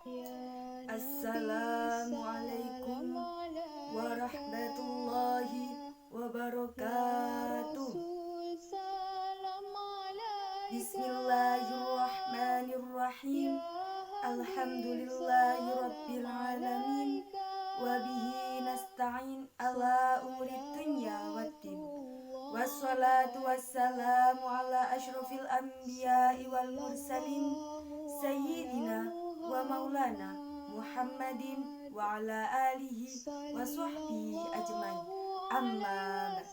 Assalamualaikum warahmatullahi wabarakatuh. Bismillahirrahmanirrahim. Alhamdulillahi rabbil alamin. Wabihi nasta'in ala umurid dunya waddin. Wassalatu wassalamu ala ashrafil anbiya'i wal mursalin Sayyidina wa maulana Muhammadin wa ala alihi wa sahbihi ajmain. Amma ba'd.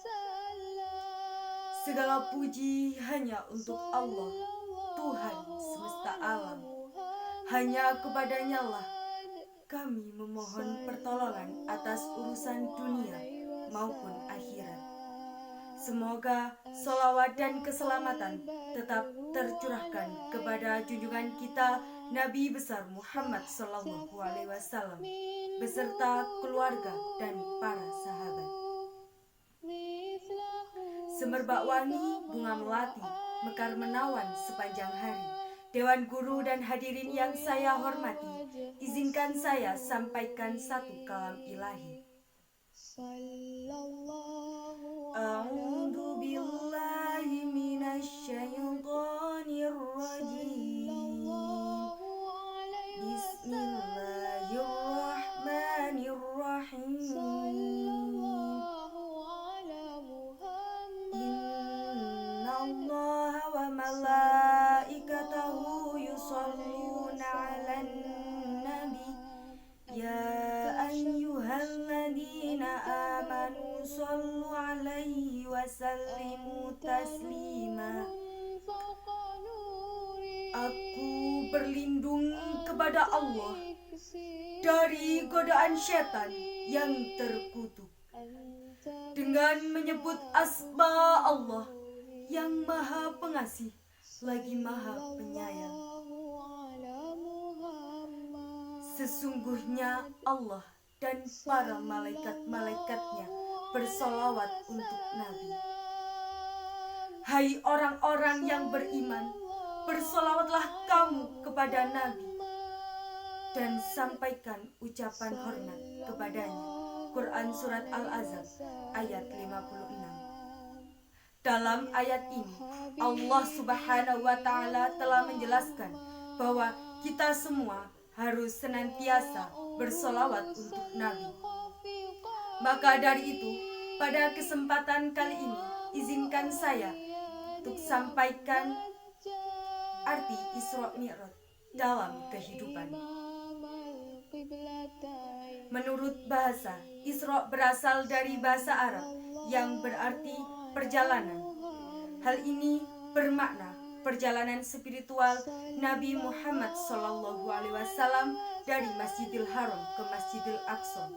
Segala puji hanya untuk Allah, Tuhan semesta alam. Hanya kepadanya lah kami memohon pertolongan atas urusan dunia maupun akhirat. Semoga sholawat dan keselamatan tetap tercurahkan kepada junjungan kita Nabi besar Muhammad SAW beserta keluarga dan para sahabat. Semerbak wangi bunga melati mekar menawan sepanjang hari. Dewan guru dan hadirin yang saya hormati, izinkan saya sampaikan satu kalam ilahi. A'udzu billahi minasyaitonir rajim. Bismillahirrahmanirrahim. Innallaha wa malaikatahu yusholluna 'alan nabi. Ya ayyuhalladzina amanu shollu 'alaihi wa sallimu taslima. Aku berlindung kepada Allah dari godaan syaitan yang terkutuk dengan menyebut asma Allah yang maha pengasih lagi maha penyayang. Sesungguhnya Allah dan para malaikat-malaikatnya bersolawat untuk Nabi. Hai orang-orang yang beriman, bersolawatlah kamu kepada Nabi dan sampaikan ucapan hormat kepadanya. Quran Surat Al-Ahzab ayat 56. Dalam ayat ini Allah Subhanahu wa Ta'ala telah menjelaskan bahwa kita semua harus senantiasa bersolawat untuk Nabi. Maka dari itu, pada kesempatan kali ini, izinkan saya untuk sampaikan arti Isra Mi'raj dalam kehidupan. Menurut bahasa, Isra berasal dari bahasa Arab yang berarti perjalanan. Hal ini bermakna perjalanan spiritual Nabi Muhammad SAW dari Masjidil Haram ke Masjidil Aqsa.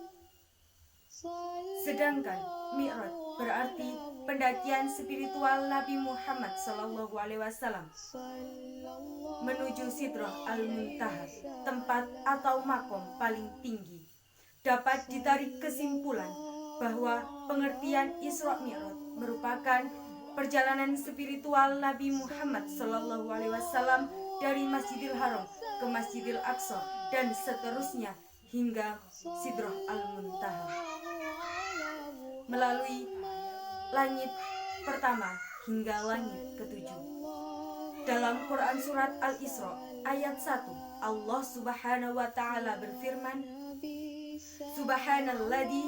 Sedangkan Mi'raj berarti pendakian spiritual Nabi Muhammad SAW menuju Sidrah Al-Muntaha, tempat atau makom paling tinggi. Dapat ditarik kesimpulan bahwa pengertian Isra Mi'raj merupakan perjalanan spiritual Nabi Muhammad SAW dari Masjidil Haram ke Masjidil Aqsa dan seterusnya hingga Sidrah Al-Muntaha melalui langit pertama hingga langit ketujuh. Dalam Quran Surat Al-Isra ayat 1, Allah Subhanahu wa Ta'ala berfirman, Subhanalladzi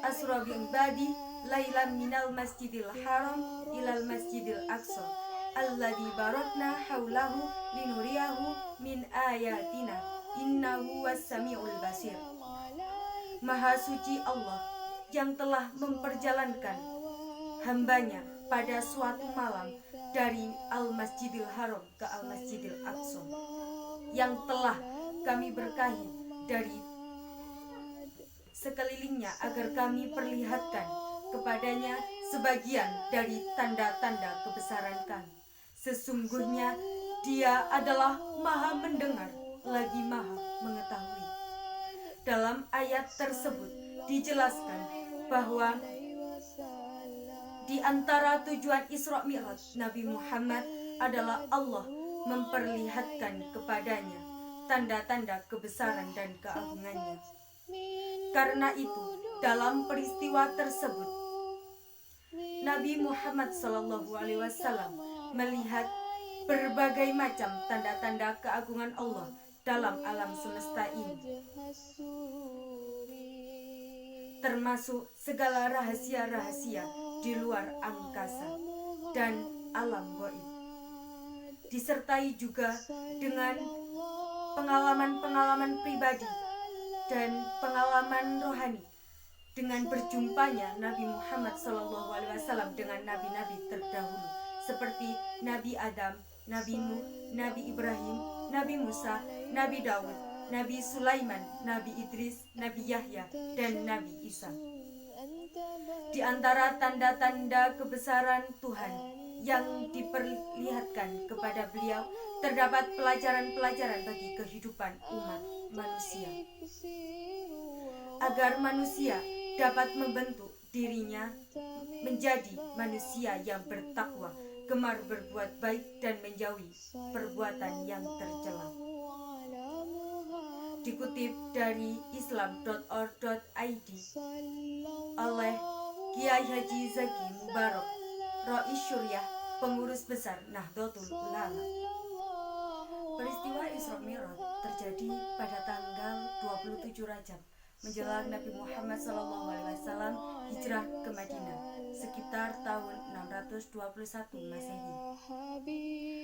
asra bi'ibadi lailan minal masjidil haram ilal masjidil aqsa alladzi barakna haulahu linuriyahu min ayatina innahu was-sami'ul basir. Maha suci Allah yang telah memperjalankan hambanya pada suatu malam dari Al-Masjidil Haram ke Al-Masjidil Aqsa, yang telah kami berkahi dari sekelilingnya agar kami perlihatkan kepadanya sebagian dari tanda-tanda kebesaran kami. Sesungguhnya Dia adalah Maha mendengar lagi Maha mengetahui. Dalam ayat tersebut dijelaskan bahwa di antara tujuan Isra Mi'raj Nabi Muhammad adalah Allah memperlihatkan kepadanya tanda-tanda kebesaran dan keagungannya. Karena itu, dalam peristiwa tersebut, Nabi Muhammad SAW melihat berbagai macam tanda-tanda keagungan Allah dalam alam semesta ini, termasuk segala rahasia-rahasia di luar angkasa dan alam gaib, disertai juga dengan pengalaman-pengalaman pribadi dan pengalaman rohani dengan berjumpanya Nabi Muhammad SAW dengan nabi-nabi terdahulu seperti Nabi Adam, Nabi Nuh, Nabi Ibrahim, Nabi Musa, Nabi Daud, Nabi Sulaiman, Nabi Idris, Nabi Yahya, dan Nabi Isa. Di antara tanda-tanda kebesaran Tuhan yang diperlihatkan kepada beliau terdapat pelajaran-pelajaran bagi kehidupan umat manusia, agar manusia dapat membentuk dirinya menjadi manusia yang bertakwa, gemar berbuat baik dan menjauhi perbuatan yang tercela. Dikutip dari islam.org.id oleh Kiai Haji Zaki Mubarak, Rais Syuriah, pengurus besar Nahdlatul Ulama. Peristiwa Isra Mi'raj terjadi pada tanggal 27 Rajab menjelang Nabi Muhammad SAW hijrah ke Madinah sekitar tahun 621 Masehi.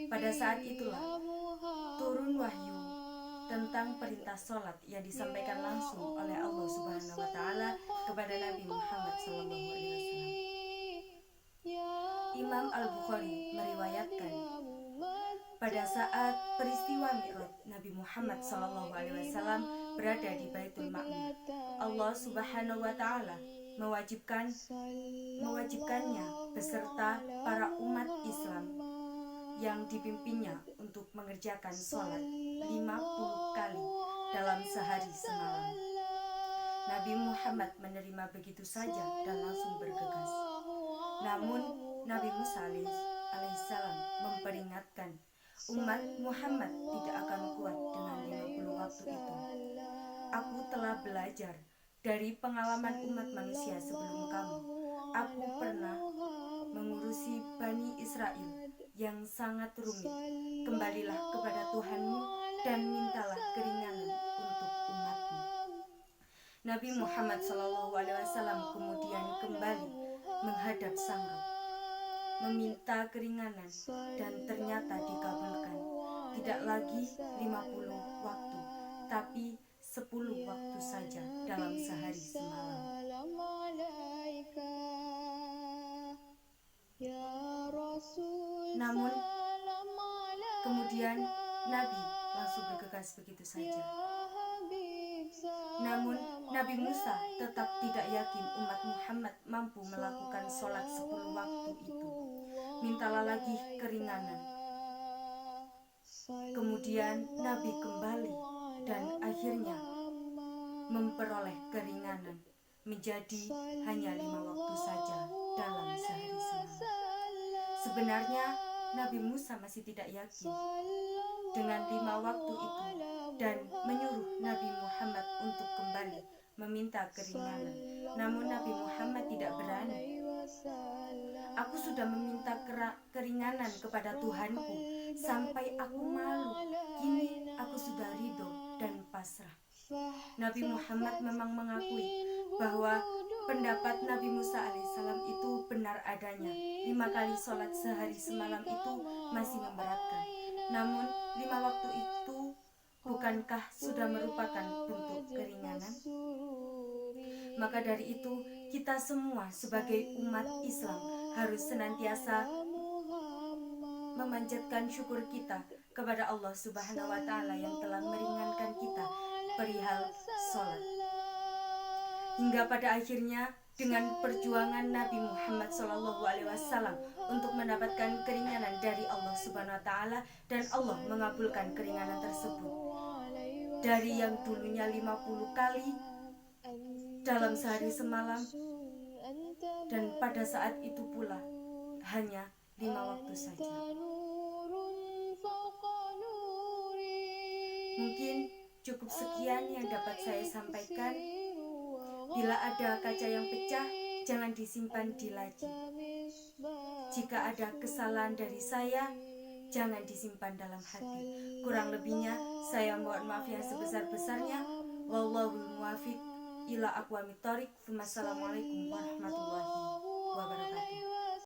Pada saat itulah turun wahyu tentang perintah sholat yang disampaikan langsung oleh Allah Subhanahu wa Ta'ala kepada Nabi Muhammad SAW. Imam Al-Bukhari meriwayatkan, pada saat peristiwa Mi'raj Nabi Muhammad SAW berada di Baitul Ma'mur, Allah Subhanahu wa Ta'ala mewajibkannya beserta para umat Islam yang dipimpinnya untuk mengerjakan sholat 50 kali dalam sehari semalam. Nabi Muhammad menerima begitu saja dan langsung bergegas. Namun Nabi Musa alaihissalam memperingatkan, umat Muhammad tidak akan kuat dengan 50 waktu itu. Aku telah belajar dari pengalaman umat manusia sebelum kamu. Aku pernah mengurusi Bani Israel yang sangat rumit. Kembalilah kepada Tuhanmu dan mintalah keringanan untuk umatmu. Nabi Muhammad SAW kemudian kembali menghadap sang Rabb, meminta keringanan, dan ternyata dikabulkan. Tidak lagi 50 waktu, tapi 10 waktu saja dalam sehari semalam. Namun kemudian Nabi langsung bergegas begitu saja. Namun Nabi Musa tetap tidak yakin umat Muhammad mampu melakukan sholat 10 waktu itu. Mintalah lagi keringanan. Kemudian Nabi kembali dan akhirnya memperoleh keringanan menjadi hanya 5 waktu saja dalam sehari semalam. Sebenarnya Nabi Musa masih tidak yakin dengan 5 waktu itu dan menyuruh Nabi Muhammad untuk kembali meminta keringanan. Namun Nabi Muhammad tidak berani. Aku sudah meminta keringanan kepada Tuhanku sampai aku malu. Kini aku sudah ridho dan pasrah. Nabi Muhammad memang mengakui bahwa pendapat Nabi Musa alaihissalam itu benar adanya. 5 kali sholat sehari semalam itu masih memberatkan. Namun 5 waktu itu bukankah sudah merupakan bentuk keringanan? Maka dari itu kita semua sebagai umat Islam harus senantiasa memanjatkan syukur kita kepada Allah Subhanahu wa Ta'ala yang telah meringankan kita perihal sholat. Hingga pada akhirnya dengan perjuangan Nabi Muhammad SAW untuk mendapatkan keringanan dari Allah Subhanahu wa Ta'ala, dan Allah mengabulkan keringanan tersebut. Dari yang dulunya 50 kali dalam sehari semalam, dan pada saat itu pula hanya 5 waktu saja. Mungkin cukup sekian yang dapat saya sampaikan. Bila ada kaca yang pecah, jangan disimpan di laci. Jika ada kesalahan dari saya, jangan disimpan dalam hati. Kurang lebihnya, saya mohon maaf yang sebesar-besarnya. Wallahul muwaffiq ila aqwamit thoriq. Wassalamualaikum warahmatullahi wabarakatuh.